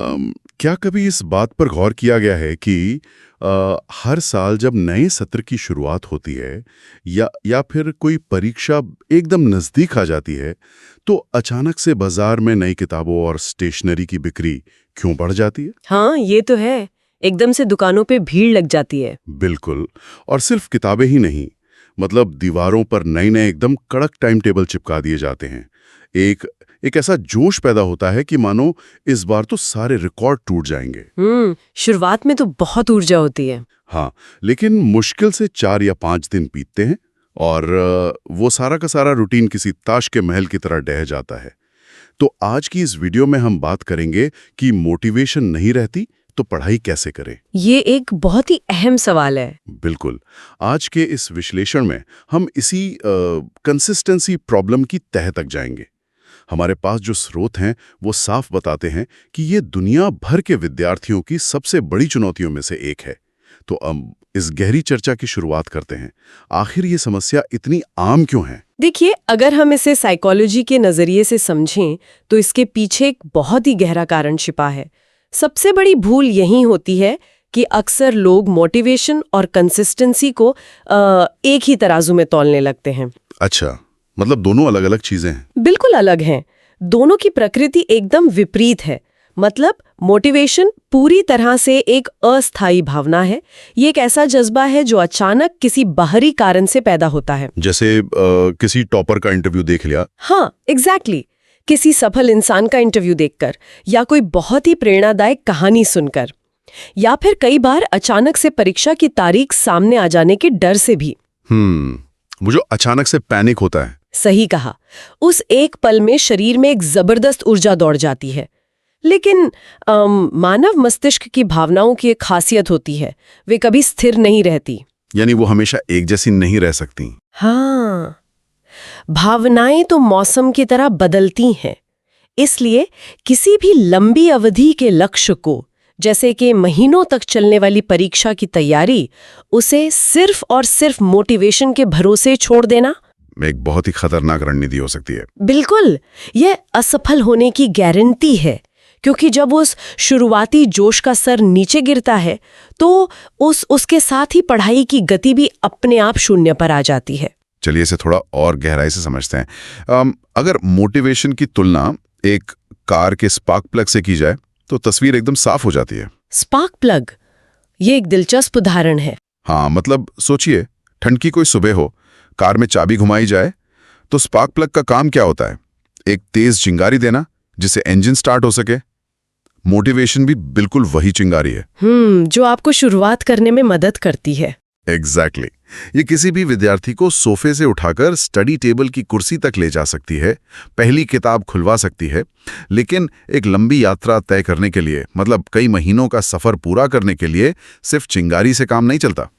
क्या कभी इस बात पर गौर किया गया है कि हर साल जब नए सत्र की शुरुआत होती है या फिर कोई परीक्षा एकदम नज़दीक आ जाती है, तो अचानक से बाजार में नई किताबों और स्टेशनरी की बिक्री क्यों बढ़ जाती है? हाँ, ये तो है। एकदम से दुकानों पे भीड़ लग जाती है। बिल्कुल। और सिर्फ किताबें ही नहीं, मतलब दीवारों पर नए-नए एकदम कड़क टाइम टेबल चिपका दिए जाते हैं। एक एक ऐसा जोश पैदा होता है कि मानो इस बार तो सारे रिकॉर्ड टूट जाएंगे। शुरुआत में तो बहुत ऊर्जा होती है। हाँ, लेकिन मुश्किल से 4 या 5 दिन बीतते हैं और वो सारा का सारा रूटीन किसी ताश के महल की तरह ढह जाता है। तो आज की इस वीडियो में हम बात करेंगे कि मोटिवेशन नहीं रहती तो पढ़ाई कैसे करें। ये एक बहुत ही अहम सवाल है। बिल्कुल। आज के इस विश्लेषण में हम इसी कंसिस्टेंसी प्रॉब्लम की तह तक जाएंगे। हमारे पास जो स्रोत हैं वो साफ बताते हैं कि ये दुनिया भर के विद्यार्थियों की सबसे बड़ी चुनौतियों में से एक है। तो अब इस गहरी चर्चा की शुरुआत करते हैं। आखिर ये समस्या इतनी आम क्यों है? देखिए, अगर हम इसे साइकोलॉजी के नजरिए से समझें तो इसके पीछे एक बहुत ही गहरा कारण छिपा है। सबसे बड़ी भूल यही होती है कि अक्सर लोग मोटिवेशन और कंसिस्टेंसी को एक ही तराजू में तौलने लगते हैं। अच्छा, मतलब दोनों अलग-अलग चीजें हैं। बिल्कुल अलग हैं। दोनों की प्रकृति एकदम विपरीत है। मतलब मोटिवेशन पूरी तरह से एक अस्थायी भावना है। ये एक ऐसा जज्बा है जो अचानक किसी बाहरी कारण से पैदा होता है। जैसे किसी टॉपर का इंटरव्यू देख लिया। हाँ, एग्जैक्टली। किसी सफल इंसान का इंटरव्यू देखकर, या कोई बहुत ही प्रेरणादायक कहानी सुनकर, या फिर कई बार अचानक से परीक्षा की तारीख सामने आ जाने के डर से भी। वो जो अचानक से पैनिक होता है। सही कहा। उस एक पल में शरीर में एक जबरदस्त ऊर्जा दौड़ जाती है। लेकिन मानव मस्तिष्क की भावनाओं की एक खासियत होती है, वे कभी स्थिर नहीं रहती। यानी वो हमेशा एक जैसी नहीं रह सकती। हाँ, भावनाएं तो मौसम की तरह बदलती हैं। इसलिए किसी भी लंबी अवधि के लक्ष्य को, जैसे कि महीनों तक चलने वाली परीक्षा की तैयारी, उसे सिर्फ और सिर्फ मोटिवेशन के भरोसे छोड़ देना एक बहुत ही खतरनाक रणनीति हो सकती है। बिल्कुल, यह असफल होने की गारंटी है। क्योंकि जब उस शुरुआती जोश का सर नीचे गिरता है तो उसके साथ ही पढ़ाई की गति भी अपने आप शून्य पर आ जाती है। चलिए इसे थोड़ा और गहराई से समझते हैं। अगर मोटिवेशन की तुलना एक कार के स्पार्क प्लग से की जाए तो तस्वीर एकदम साफ हो जाती है। स्पार्क प्लग, ये एक दिलचस्प उदाहरण है। हाँ, मतलब सोचिए, ठंड की कोई सुबह हो, कार में चाबी घुमाई जाए तो स्पार्क प्लग का काम क्या होता है? एक तेज चिंगारी देना जिससे इंजन स्टार्ट हो सके। मोटिवेशन भी बिल्कुल वही चिंगारी है। जो आपको शुरुआत करने में मदद करती है। एग्जैक्टली। ये किसी भी विद्यार्थी को सोफे से उठाकर स्टडी टेबल की कुर्सी तक ले जा सकती है, पहली किताब खुलवा सकती है। लेकिन एक लंबी यात्रा तय करने के लिए, मतलब कई महीनों का सफर पूरा करने के लिए सिर्फ चिंगारी से काम नहीं चलता।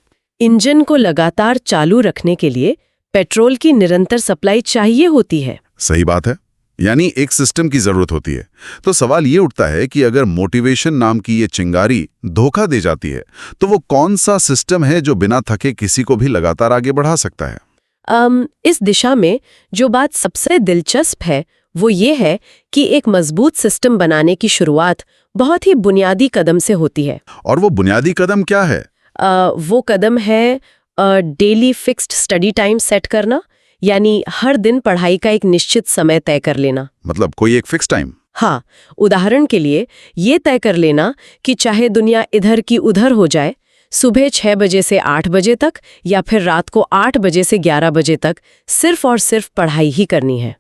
इंजन को लगातार चालू रखने के लिए पेट्रोल की निरंतर सप्लाई चाहिए होती है। सही बात है, यानी एक सिस्टम की जरूरत होती है। तो सवाल ये उठता है कि अगर मोटिवेशन नाम की ये चिंगारी धोखा दे जाती है तो वो कौन सा सिस्टम है जो बिना थके किसी को भी लगातार आगे बढ़ा सकता है? इस दिशा में जो बात सबसे दिलचस्प है वो ये है कि एक मजबूत सिस्टम बनाने की शुरुआत बहुत ही बुनियादी कदम से होती है। और वो बुनियादी कदम क्या है? वो कदम है daily fixed study time set करना, यानी हर दिन पढ़ाई का एक निश्चित समय तय कर लेना। मतलब कोई एक फिक्स टाइम? हाँ, उदाहरण के लिए ये तय कर लेना कि चाहे दुनिया इधर की उधर हो जाए, सुबह 6 बजे से 8 बजे तक या फिर रात को 8 बजे से 11 बजे तक सिर्फ और सिर्फ पढ़ाई ही करनी है।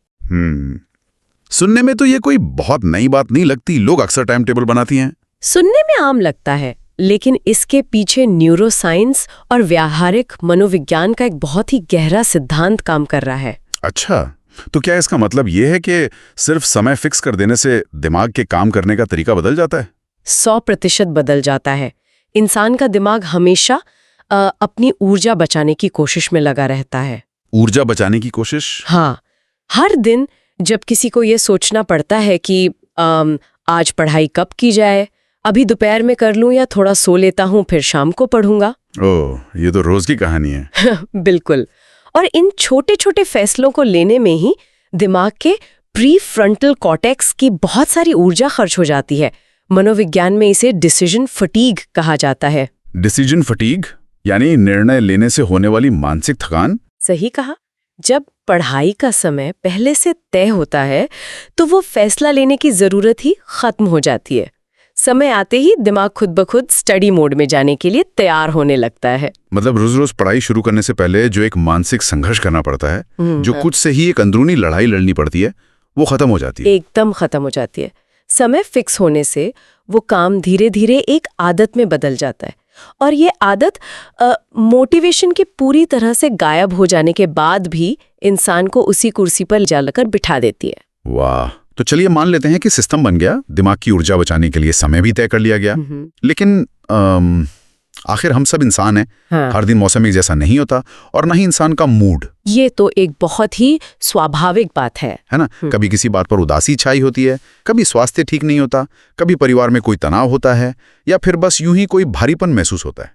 सुनने में तो ये कोई बहुत नई बात नहीं लगती। लोग अक्सर टाइम टेबल बनाती हैं। सुनने में आम लगता है, लेकिन इसके पीछे न्यूरोसाइंस और व्यावहारिक मनोविज्ञान का एक बहुत ही गहरा सिद्धांत काम कर रहा है। अच्छा, तो क्या इसका मतलब ये है कि सिर्फ समय फिक्स कर देने से दिमाग के काम करने का तरीका बदल जाता है? 100% बदल जाता है। इंसान का दिमाग हमेशा अपनी ऊर्जा बचाने की कोशिश में लगा रहता है। ऊर्जा बचाने की कोशिश? हाँ, हर दिन जब किसी को ये सोचना पड़ता है कि आज पढ़ाई कब की जाए, अभी दोपहर में कर लूं या थोड़ा सो लेता हूं फिर शाम को पढ़ूंगा। ओह, ये तो रोज की कहानी है। बिल्कुल। और इन छोटे छोटे फैसलों को लेने में ही दिमाग के प्री फ्रंटल कॉर्टेक्स की बहुत सारी ऊर्जा खर्च हो जाती है। मनोविज्ञान में इसे डिसीजन फटीग कहा जाता है। डिसीजन फटीग यानी निर्णय लेने से होने वाली मानसिक थकान। सही कहा। जब पढ़ाई का समय पहले से तय होता है तो वो फैसला लेने की जरूरत ही खत्म हो जाती है। समय आते ही दिमाग खुद ब खुद स्टडी मोड में जाने के लिए तैयार होने लगता है। मतलब रोज रोज पढ़ाई शुरू करने से पहले जो एक मानसिक संघर्ष करना पड़ता है, जो कुछ से ही एक अंदरूनी लड़ाई लड़नी पड़ती है, वो खत्म हो जाती है। एकदम खत्म हो जाती है। समय फिक्स होने से वो काम धीरे धीरे एक आदत में बदल जाता है और ये आदत मोटिवेशन के पूरी तरह से गायब हो जाने के बाद भी इंसान को उसी कुर्सी पर जाकर बिठा देती है। वाह, तो चलिए मान लेते हैं कि सिस्टम बन गया, दिमाग की ऊर्जा बचाने के लिए समय भी तय कर लिया गया। लेकिन आखिर हम सब इंसान हैं। हाँ। हर दिन मौसम एक जैसा नहीं होता और ना ही इंसान का मूड। ये तो एक बहुत ही स्वाभाविक बात है ना? कभी किसी बात पर उदासी छाई होती है, कभी स्वास्थ्य ठीक नहीं होता, कभी परिवार में कोई तनाव होता है, या फिर बस यूं ही कोई भारीपन महसूस होता है।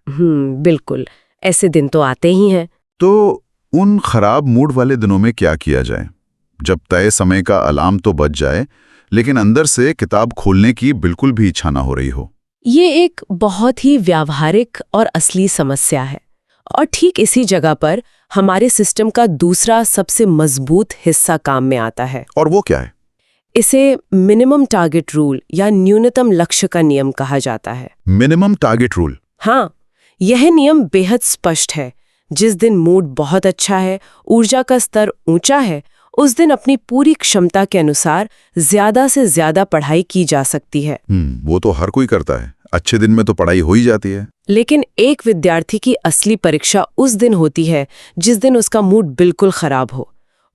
बिल्कुल, ऐसे दिन तो आते ही हैं। तो उन खराब मूड वाले दिनों में क्या किया जाए, जब तय समय का अलार्म तो बज जाए लेकिन अंदर से किताब खोलने की बिल्कुल भी इच्छा ना हो रही हो? ये एक बहुत ही व्यावहारिक और असली समस्या है और ठीक इसी जगह पर हमारे सिस्टम का दूसरा सबसे मजबूत हिस्सा काम में आता है। और वो क्या है? इसे मिनिमम टारगेट रूल या न्यूनतम लक्ष्य का नियम कहा जाता है। Minimum target rule? हाँ, यह नियम बेहद स्पष्ट है। जिस दिन मूड बहुत अच्छा है, ऊर्जा का स्तर ऊंचा है, उस दिन अपनी पूरी क्षमता के अनुसार ज्यादा से ज्यादा पढ़ाई की जा सकती है। वो तो हर कोई करता है। अच्छे दिन में तो पढ़ाई हो ही जाती है। लेकिन एक विद्यार्थी की असली परीक्षा उस दिन होती है जिस दिन उसका मूड बिल्कुल खराब हो।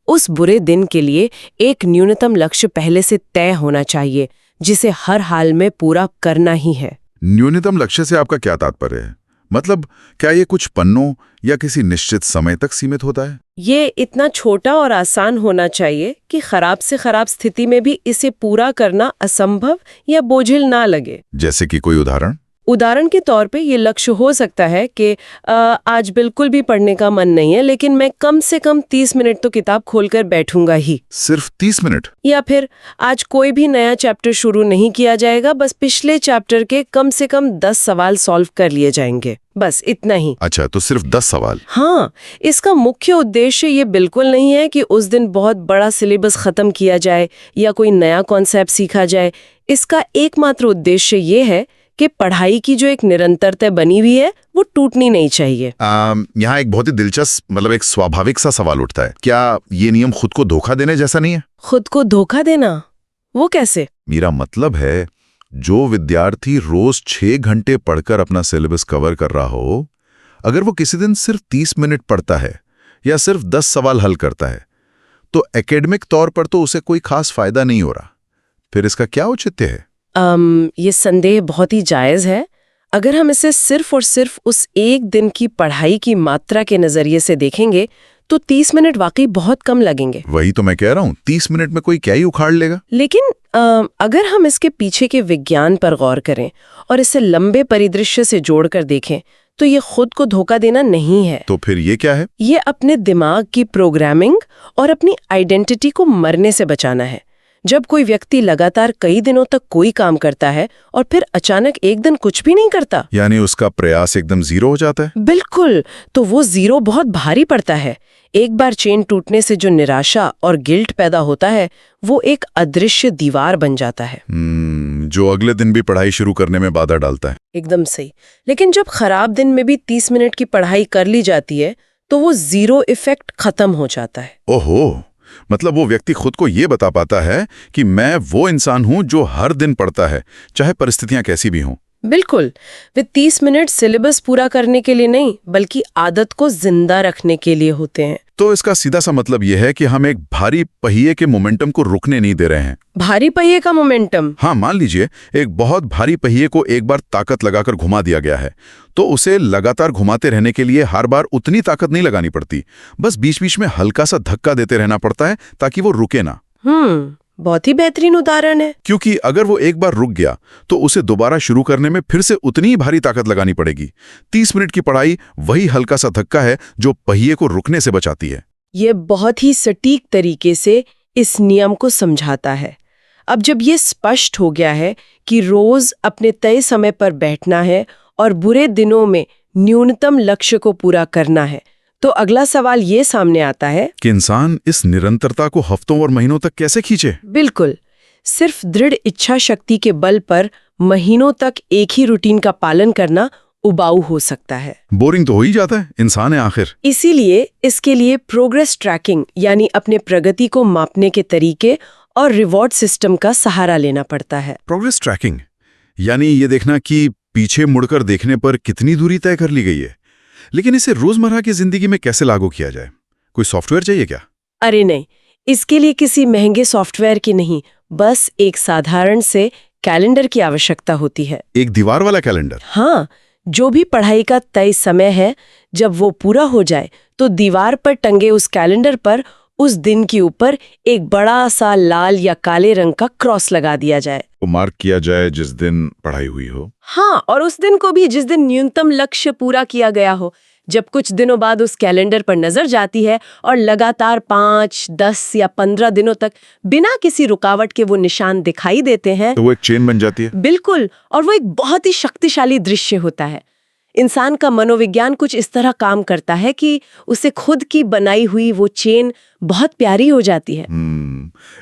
उस बुरे दिन के लिए एक न्यूनतम लक्ष्य पहले से तय होना चाहिए जिसे हर हाल में पूरा करना ही है। न्यूनतम लक्ष्य से आपका क्या तात्पर्य है? मतलब क्या ये कुछ पन्नों या किसी निश्चित समय तक सीमित होता है? ये इतना छोटा और आसान होना चाहिए कि खराब से खराब स्थिति में भी इसे पूरा करना असंभव या बोझिल ना लगे। जैसे कि कोई उदाहरण? उदाहरण के तौर पे ये लक्ष्य हो सकता है कि आज बिल्कुल भी पढ़ने का मन नहीं है, लेकिन मैं कम से कम 30 मिनट तो किताब खोलकर बैठूंगा ही। सिर्फ 30 मिनट? या फिर आज कोई भी नया चैप्टर शुरू नहीं किया जाएगा, बस पिछले चैप्टर के कम से कम 10 सवाल सॉल्व कर लिए जाएंगे, बस इतना ही। अच्छा, तो सिर्फ 10 सवाल? हाँ, इसका मुख्य उद्देश्य ये बिल्कुल नहीं है कि उस दिन बहुत बड़ा सिलेबस खत्म किया जाए या कोई नया कॉन्सेप्ट सीखा जाए। इसका एकमात्र उद्देश्य ये है कि पढ़ाई की जो एक निरंतरता बनी हुई है वो टूटनी नहीं चाहिए। यहाँ एक बहुत ही दिलचस्प, मतलब एक स्वाभाविक सा सवाल उठता है, क्या ये नियम खुद को धोखा देने जैसा नहीं है? खुद को धोखा देना? वो कैसे? मेरा मतलब है, जो विद्यार्थी रोज 6 घंटे पढ़कर अपना सिलेबस कवर कर रहा हो, अगर वो किसी दिन सिर्फ 30 मिनट पढ़ता है या सिर्फ 10 सवाल हल करता है, तो एकेडमिक तौर पर तो उसे कोई खास फायदा नहीं हो रहा। फिर इसका क्या औचित्य है? ये संदेह बहुत ही जायज है। अगर हम इसे सिर्फ और सिर्फ उस एक दिन की पढ़ाई की मात्रा के नजरिए से देखेंगे तो 30 मिनट वाकई बहुत कम लगेंगे। वही तो मैं कह रहा हूँ, 30 मिनट में कोई क्या ही उखाड़ लेगा। लेकिन अगर हम इसके पीछे के विज्ञान पर गौर करें और इसे लंबे परिदृश्य से जोड़कर देखें तो ये खुद को धोखा देना नहीं है। तो फिर ये क्या है? ये अपने दिमाग की प्रोग्रामिंग और अपनी आइडेंटिटी को मरने से बचाना है। जब कोई व्यक्ति लगातार कई दिनों तक कोई काम करता है और फिर अचानक एक दिन कुछ भी नहीं करता, यानी उसका प्रयास एकदम जीरो हो जाता है? बिल्कुल, तो वो जीरो बहुत भारी पड़ता है। एक बार चेन टूटने से जो निराशा और गिल्ट पैदा होता है वो एक अदृश्य दीवार बन जाता है, जो अगले दिन भी पढ़ाई शुरू करने में बाधा डालता है। एकदम सही। लेकिन जब खराब दिन में भी 30 मिनट की पढ़ाई कर ली जाती है तो वो जीरो इफेक्ट खत्म हो जाता है। ओहो, मतलब वो व्यक्ति खुद को ये बता पाता है कि मैं वो इंसान हूं जो हर दिन पढ़ता है, चाहे परिस्थितियां कैसी भी हों। बिल्कुल, वे 30 मिनट सिलेबस पूरा करने के लिए नहीं बल्कि आदत को जिंदा रखने के लिए होते हैं। तो इसका सीधा सा मतलब यह है कि हम एक भारी पहिए के मोमेंटम को रुकने नहीं दे रहे हैं। भारी पहिए का मोमेंटम? हाँ, मान लीजिए एक बहुत भारी पहिए को एक बार ताकत लगाकर घुमा दिया गया है, तो उसे लगातार घुमाते रहने के लिए हर बार उतनी ताकत नहीं लगानी पड़ती, बस बीच बीच में हल्का सा धक्का देते रहना पड़ता है ताकि वो रुके ना। बहुत ही बेहतरीन उदाहरण है। क्योंकि अगर वो एक बार रुक गया तो उसे दोबारा शुरू करने में फिर से उतनी ही भारी ताकत लगानी पड़ेगी। 30 मिनट की पढ़ाई वही हल्का सा धक्का है जो पहिए को रुकने से बचाती है। ये बहुत ही सटीक तरीके से इस नियम को समझाता है। अब जब ये स्पष्ट हो गया है कि रोज अपने तय समय पर बैठना है और बुरे दिनों में न्यूनतम लक्ष्य को पूरा करना है, तो अगला सवाल ये सामने आता है कि इंसान इस निरंतरता को हफ्तों और महीनों तक कैसे खींचे? बिल्कुल, सिर्फ दृढ़ इच्छा शक्ति के बल पर महीनों तक एक ही रूटीन का पालन करना उबाऊ हो सकता है। बोरिंग तो हो ही जाता है, इंसान है आखिर। इसीलिए इसके लिए प्रोग्रेस ट्रैकिंग यानी अपने प्रगति को मापने के तरीके और रिवॉर्ड सिस्टम का सहारा लेना पड़ता है। प्रोग्रेस ट्रैकिंग यानी ये देखना कि पीछे मुड़कर देखने पर कितनी दूरी तय कर ली गई है। लेकिन इसे रोजमर्रा की जिंदगी में कैसे लागू किया जाए? कोई सॉफ्टवेयर चाहिए क्या? अरे नहीं, इसके लिए किसी महंगे सॉफ्टवेयर की नहीं, बस एक साधारण से कैलेंडर की आवश्यकता होती है। एक दीवार वाला कैलेंडर? हाँ, जो भी पढ़ाई का तय समय है, जब वो पूरा हो जाए तो दीवार पर टंगे उस कैलेंडर पर उस दिन के ऊपर एक बड़ा सा लाल या काले रंग का क्रॉस लगा दिया जाए। वो मार्क किया जाए जिस दिन पढ़ाई हुई हो। हाँ, और उस दिन को भी जिस दिन न्यूनतम लक्ष्य पूरा किया गया हो। जब कुछ दिनों बाद उस कैलेंडर पर नजर जाती है और लगातार 5, 10 या 15 दिनों तक बिना किसी रुकावट के वो निशान दिखाई देते हैं, तो वो एक चेन बन जाती है। बिल्कुल, और वो एक बहुत ही शक्तिशाली दृश्य होता है। इंसान का मनोविज्ञान कुछ इस तरह काम करता है कि उसे खुद की बनाई हुई वो चेन बहुत प्यारी हो जाती है।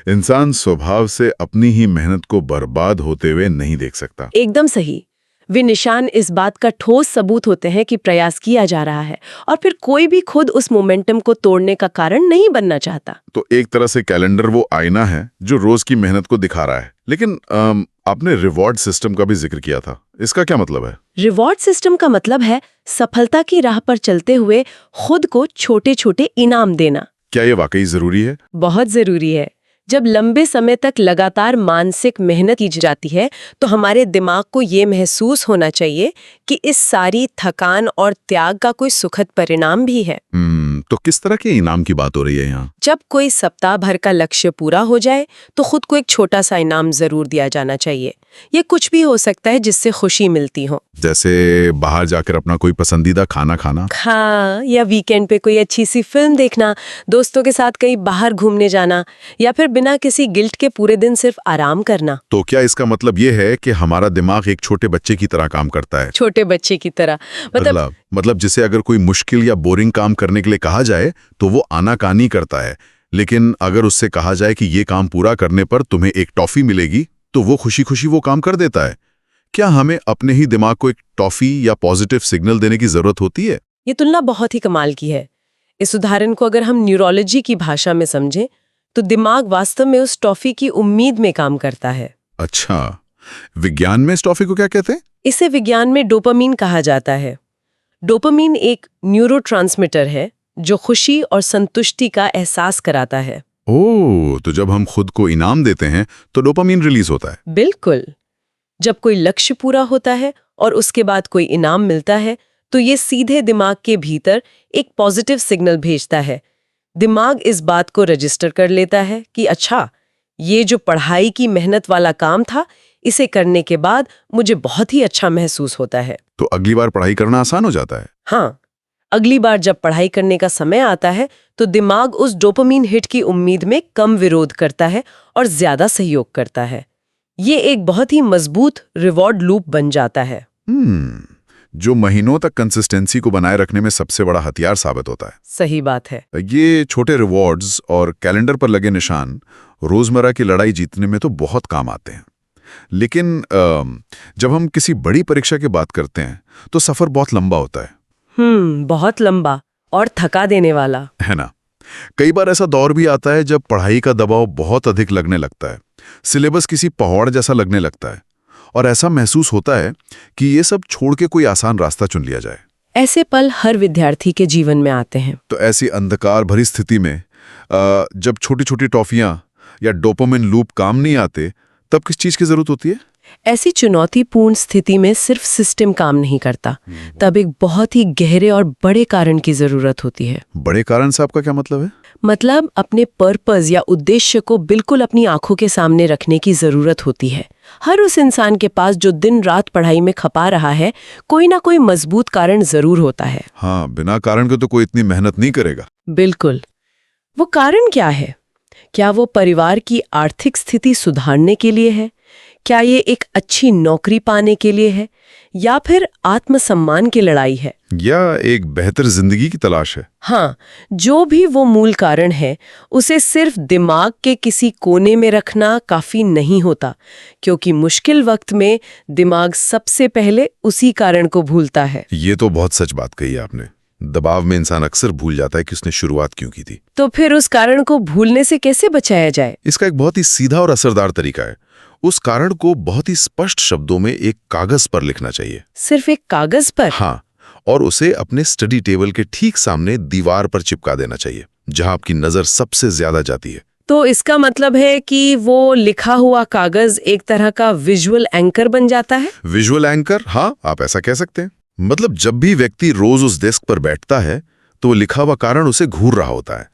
इंसान स्वभाव से अपनी ही मेहनत को बर्बाद होते हुए नहीं देख सकता। एकदम सही। वे निशान इस बात का ठोस सबूत होते हैं कि प्रयास किया जा रहा है, और फिर कोई भी खुद उस मोमेंटम को तोड़ने का कारण नहीं बनना चाहता। तो एक तरह से कैलेंडर वो आईना है जो रोज की मेहनत को दिखा रहा है। लेकिन आपने रिवॉर्ड सिस्टम का भी जिक्र किया था, इसका क्या मतलब है? रिवॉर्ड सिस्टम का मतलब है सफलता की राह पर चलते हुए खुद को छोटे छोटे इनाम देना। क्या ये वाकई जरूरी है? बहुत जरूरी है। जब लंबे समय तक लगातार मानसिक मेहनत की जाती है तो हमारे दिमाग को ये महसूस होना चाहिए कि इस सारी थकान और त्याग का कोई सुखद परिणाम भी है। तो किस तरह के इनाम की बात हो रही है यहाँ? जब कोई सप्ताह भर का लक्ष्य पूरा हो जाए तो खुद को एक छोटा सा इनाम जरूर दिया जाना चाहिए। ये कुछ भी हो सकता है जिससे खुशी मिलती हो, जैसे बाहर जाकर अपना कोई पसंदीदा खाना खाना। हाँ, या वीकेंड पे कोई अच्छी सी फिल्म देखना, दोस्तों के साथ कहीं बाहर घूमने जाना, या फिर बिना किसी गिल्ट के पूरे दिन सिर्फ आराम करना। तो क्या इसका मतलब ये है कि हमारा दिमाग एक छोटे बच्चे की तरह काम करता है? छोटे बच्चे की तरह मतलब जिसे अगर कोई मुश्किल या बोरिंग काम करने के लिए कहा जाए तो वो आनाकानी करता है, लेकिन अगर उससे कहा जाए कि ये काम पूरा करने पर तुम्हें एक टॉफी मिलेगी तो वो खुशी खुशी वो काम कर देता है। क्या हमें अपने ही दिमाग को एक टॉफी या पॉजिटिव सिग्नल देने की जरूरत होती है? ये तुलना बहुत ही कमाल की है। इस उदाहरण को अगर हम न्यूरोलॉजी की भाषा में समझें तो दिमाग वास्तव में उस टॉफी की उम्मीद में काम करता है। अच्छा, विज्ञान में इस टॉफी को क्या कहते हैं? इसे विज्ञान में डोपामीन कहा जाता है। डोपामीन एक न्यूरोट्रांसमीटर है जो खुशी और संतुष्टि का एहसास कराता है। ओह, तो जब हम खुद को इनाम देते हैं तो डोपामीन रिलीज होता है। बिल्कुल। जब कोई लक्ष्य पूरा होता है और उसके बाद कोई इनाम मिलता है तो ये सीधे दिमाग के भीतर एक पॉजिटिव सिग्नल भेजता है। दिमाग इस बात को रजिस्टर कर लेता है कि अच्छा, ये जो पढ़ाई की मेहनत वाला काम था, इसे करने के बाद मुझे बहुत ही अच्छा महसूस होता है। तो अगली बार पढ़ाई करना आसान हो जाता है। हाँ, अगली बार जब पढ़ाई करने का समय आता है तो दिमाग उस डोपामीन हिट की उम्मीद में कम विरोध करता है और ज्यादा सहयोग करता है। ये एक बहुत ही मजबूत रिवॉर्ड लूप बन जाता है। जो महीनों तक कंसिस्टेंसी को बनाए रखने में सबसे बड़ा हथियार साबित होता है। सही बात है। ये छोटे रिवॉर्ड्स और कैलेंडर पर लगे निशान रोजमर्रा की लड़ाई जीतने में तो बहुत काम आते हैं। लेकिन जब हम किसी बड़ी परीक्षा की बात करते हैं तो सफर बहुत लंबा होता है। बहुत लंबा और थका देने वाला, है ना? कई बार ऐसा दौर भी आता है जब पढ़ाई का दबाव बहुत अधिक लगने लगता है, सिलेबस किसी पहाड़ जैसा लगने लगता है और ऐसा महसूस होता है कि ये सब छोड़ के कोई आसान रास्ता चुन लिया जाए। ऐसे पल हर विद्यार्थी के जीवन में आते हैं। तो ऐसी अंधकार भरी स्थिति में जब छोटी छोटी टॉफियां या डोपामिन लूप काम नहीं आते, तब किस चीज की जरूरत होती है? ऐसी चुनौतीपूर्ण स्थिति में सिर्फ सिस्टम काम नहीं करता, तब एक बहुत ही गहरे और बड़े कारण की जरूरत होती है। बड़े कारण से आपका क्या मतलब है? मतलब अपने पर्पस या उद्देश्य को बिल्कुल अपनी आंखों के सामने रखने की जरूरत होती है। हर उस इंसान के पास जो दिन रात पढ़ाई में खपा रहा है, कोई ना कोई मजबूत कारण जरूर होता है। हाँ, बिना कारण के तो कोई इतनी मेहनत नहीं करेगा। बिल्कुल। वो कारण क्या है? क्या वो परिवार की आर्थिक स्थिति सुधारने के लिए है? क्या ये एक अच्छी नौकरी पाने के लिए है? या फिर आत्मसम्मान की लड़ाई है? या एक बेहतर जिंदगी की तलाश है? हाँ, जो भी वो मूल कारण है, उसे सिर्फ दिमाग के किसी कोने में रखना काफी नहीं होता, क्योंकि मुश्किल वक्त में दिमाग सबसे पहले उसी कारण को भूलता है। ये तो बहुत सच बात कही आपने। दबाव में इंसान अक्सर भूल जाता है कि उसने शुरुआत क्यों की थी। तो फिर उस कारण को भूलने से कैसे बचाया जाए? इसका एक बहुत ही सीधा और असरदार तरीका है। उस कारण को बहुत ही स्पष्ट शब्दों में एक कागज पर लिखना चाहिए। सिर्फ एक कागज पर? हाँ, और उसे अपने स्टडी टेबल के ठीक सामने दीवार पर चिपका देना चाहिए, जहां आपकी नजर सबसे ज्यादा जाती है। तो इसका मतलब है कि वो लिखा हुआ कागज एक तरह का विजुअल एंकर बन जाता है? विजुअल एंकर, हाँ, आप ऐसा कह सकते हैं। मतलब जब भी व्यक्ति रोज उस डेस्क पर बैठता है तो वो लिखा हुआ कारण उसे घूर रहा होता है।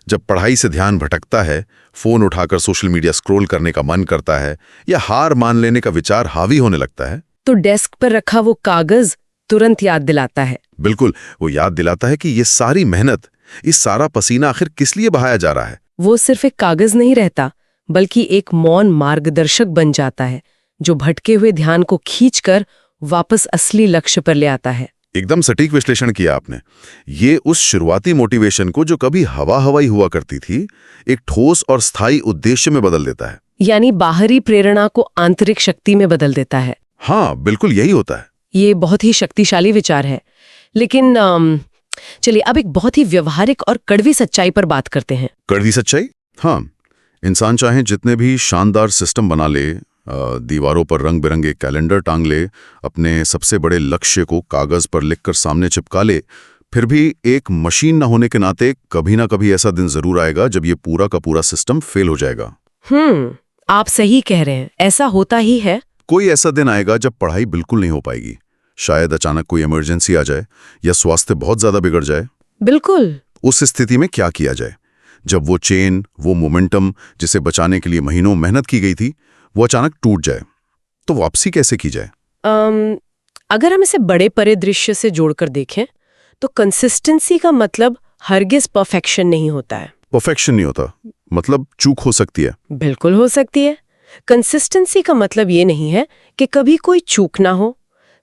जब पढ़ाई से ध्यान भटकता है, फोन उठाकर सोशल मीडिया स्क्रॉल करने का मन करता है या हार मान लेने का विचार हावी होने लगता है, तो डेस्क पर रखा वो कागज तुरंत याद दिलाता है। बिल्कुल, वो याद दिलाता है कि ये सारी मेहनत, इस सारा पसीना आखिर किस लिए बहाया जा रहा है। वो सिर्फ एक कागज नहीं रहता, बल्कि एक मौन मार्गदर्शक बन जाता है, जो भटके हुए ध्यान को खींचकर वापस असली लक्ष्य पर ले आता है। एकदम सटीक विश्लेषण किया आपने। ये उस शुरुआती मोटिवेशन को, जो कभी हवा हवाई हुआ करती थी, एक ठोस और स्थायी उद्देश्य में बदल देता है। यानी बाहरी प्रेरणा को आंतरिक शक्ति में बदल देता है। हाँ, बिल्कुल यही होता है। ये बहुत ही शक्तिशाली विचार है। लेकिन चलिए अब एक बहुत ही व्यवहारिक और कड़वी सच्चाई पर बात करते हैं। कड़वी सच्चाई? हाँ, इंसान चाहे जितने भी शानदार सिस्टम बना ले, दीवारों पर रंग बिरंगे कैलेंडर टांग ले, अपने सबसे बड़े लक्ष्य को कागज पर लिखकर सामने चिपका ले, फिर भी एक मशीन न होने के नाते कभी ना कभी ऐसा दिन जरूर आएगा जब ये पूरा का पूरा सिस्टम फेल हो जाएगा। आप सही कह रहे हैं, ऐसा होता ही है। कोई ऐसा दिन आएगा जब पढ़ाई बिल्कुल नहीं हो पाएगी। शायद अचानक कोई इमरजेंसी आ जाए या स्वास्थ्य बहुत ज्यादा बिगड़ जाए। बिल्कुल। उस स्थिति में क्या किया जाए? जब वो चेन, वो मोमेंटम जिसे बचाने के लिए महीनों मेहनत की गई थी, वो अचानक टूट जाए, तो वापसी कैसे की जाए? अगर हम इसे बड़े परिदृश्य से जोड़कर देखें तो कंसिस्टेंसी का मतलब हरगिज परफेक्शन नहीं होता है। परफेक्शन नहीं होता मतलब चूक हो सकती है? बिल्कुल हो सकती है। कंसिस्टेंसी का मतलब ये नहीं है कि कभी कोई चूक ना हो।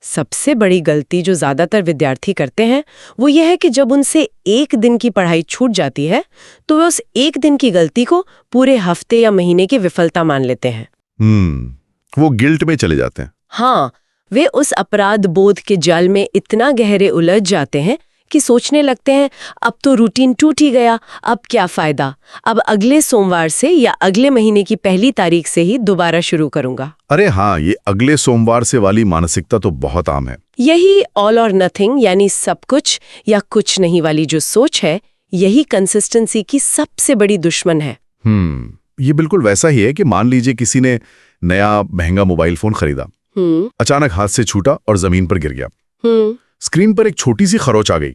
सबसे बड़ी गलती जो ज्यादातर विद्यार्थी करते हैं वो ये है कि जब उनसे एक दिन की पढ़ाई छूट जाती है तो वे उस एक दिन की गलती को पूरे हफ्ते या महीने की विफलता मान लेते हैं। वो गिल्ट में चले जाते हैं। हाँ, वे उस अपराध बोध के जाल में इतना गहरे उलझ जाते हैं कि सोचने लगते हैं अब तो रूटीन टूट ही गया, अब क्या फायदा, अब अगले सोमवार से या अगले महीने की पहली तारीख से ही दोबारा शुरू करूंगा। अरे हाँ, ये अगले सोमवार से वाली मानसिकता तो बहुत आम है। यही ऑल और नथिंग यानी सब कुछ या कुछ नहीं वाली जो सोच है, यही कंसिस्टेंसी की सबसे बड़ी दुश्मन है। ये बिल्कुल वैसा ही है कि मान लीजिए किसी ने नया महंगा मोबाइल फोन खरीदा, अचानक हाथ से छूटा और जमीन पर गिर गया। स्क्रीन पर एक छोटी सी खरोच आ गई।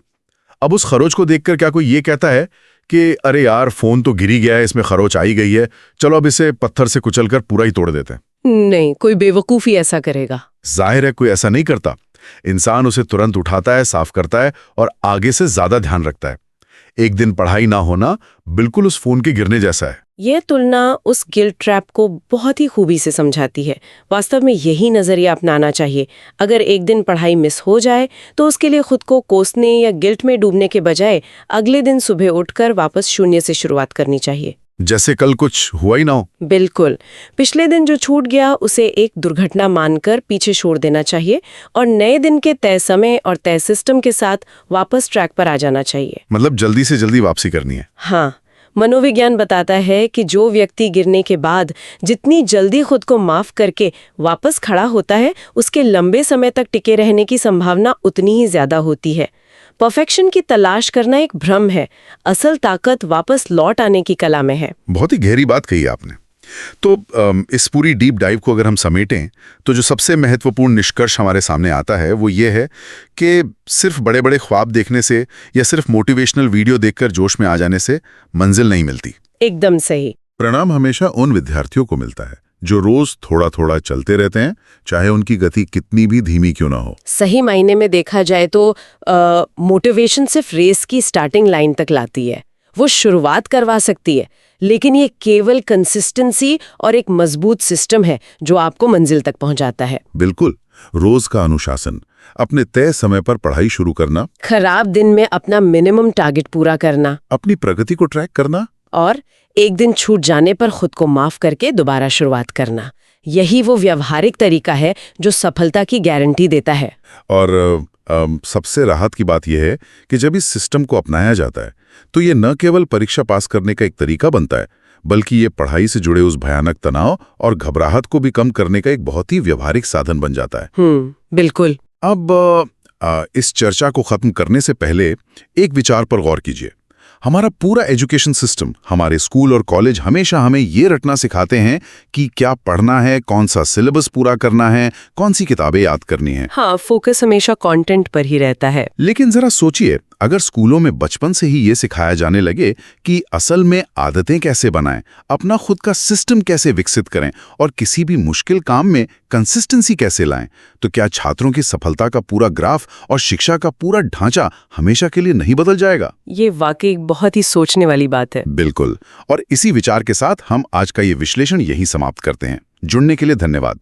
अब उस खरोच को देखकर क्या कोई ये कहता है कि अरे यार, फोन तो गिर ही गया है, इसमें खरोच आई गई है, चलो अब इसे पत्थर से कुचलकर पूरा ही तोड़ देते हैं? नहीं, कोई बेवकूफी ऐसा करेगा। जाहिर है कोई ऐसा नहीं करता। इंसान उसे तुरंत उठाता है, साफ करता है और आगे से ज्यादा ध्यान रखता है। एक दिन पढ़ाई ना होना बिल्कुल उस फोन के गिरने जैसा है। यह तुलना उस गिल्ट ट्रैप को बहुत ही खूबी से समझाती है। वास्तव में यही नजरिया अपनाना चाहिए। अगर एक दिन पढ़ाई मिस हो जाए तो उसके लिए खुद को कोसने या गिल्ट में डूबने के बजाय अगले दिन सुबह उठकर वापस शून्य से शुरुआत करनी चाहिए, जैसे कल कुछ हुआ ही ना हो। बिल्कुल। पिछले दिन जो छूट गया उसे एक दुर्घटना मानकर पीछे छोड़ देना चाहिए और नए दिन के तय समय और तय सिस्टम के साथ वापस ट्रैक पर आ जाना चाहिए। मतलब जल्दी से जल्दी वापसी करनी है। हाँ, मनोविज्ञान बताता है कि जो व्यक्ति गिरने के बाद जितनी जल्दी खुद को माफ करके वापस खड़ा होता है, उसके लंबे समय तक टिके रहने की संभावना उतनी ही ज्यादा होती है। परफेक्शन की तलाश करना एक भ्रम है, असल ताकत वापस लौट आने की कला में है। बहुत ही गहरी बात कही आपने। तो इस पूरी डीप डाइव को अगर हम समेटें तो जो सबसे महत्वपूर्ण निष्कर्ष हमारे सामने आता है वो ये है कि सिर्फ बड़े बड़े ख्वाब देखने से या सिर्फ मोटिवेशनल वीडियो देखकर जोश में आ जाने से मंजिल नहीं मिलती। एकदम सही। परिणाम हमेशा उन विद्यार्थियों को मिलता है जो रोज थोड़ा थोड़ा चलते रहते हैं, चाहे उनकी गति कितनी भी धीमी क्यों ना हो। सही मायने में देखा जाए तो मोटिवेशन सिर्फ रेस की स्टार्टिंग लाइन तक लाती है। वो शुरुआत करवा सकती है, लेकिन ये केवल कंसिस्टेंसी और एक मजबूत सिस्टम है जो आपको मंजिल तक पहुंचाता है। बिल्कुल, रोज का अनुशासन, अपने तय समय पर पढ़ाई शुरू करना, खराब दिन में अपना मिनिमम टारगेट पूरा करना अपनी प्रगति को ट्रैक करना, और एक दिन छूट जाने पर खुद को माफ करके दोबारा शुरुआत करना, यही वो व्यवहारिक तरीका है जो सफलता की गारंटी देता है। और सबसे राहत की बात यह है कि जब इस सिस्टम को अपनाया जाता है तो ये न केवल परीक्षा पास करने का एक तरीका बनता है, बल्कि ये पढ़ाई से जुड़े उस भयानक तनाव और घबराहट को भी कम करने का एक बहुत ही व्यवहारिक साधन बन जाता है। बिल्कुल। अब इस चर्चा को खत्म करने से पहले एक विचार पर गौर कीजिए। हमारा पूरा एजुकेशन सिस्टम, हमारे स्कूल और कॉलेज हमेशा हमें ये रटना सिखाते हैं कि क्या पढ़ना है, कौन सा सिलेबस पूरा करना है, कौन सी किताबें याद करनी है। हाँ, फोकस हमेशा कंटेंट पर ही रहता है। लेकिन जरा सोचिए, अगर स्कूलों में बचपन से ही ये सिखाया जाने लगे कि असल में आदतें कैसे बनाएं, अपना खुद का सिस्टम कैसे विकसित करें और किसी भी मुश्किल काम में कंसिस्टेंसी कैसे लाएं, तो क्या छात्रों की सफलता का पूरा ग्राफ और शिक्षा का पूरा ढांचा हमेशा के लिए नहीं बदल जाएगा? ये वाकई बहुत ही सोचने वाली बात है। बिल्कुल। और इसी विचार के साथ हम आज का ये विश्लेषण यहीं समाप्त करते हैं। जुड़ने के लिए धन्यवाद।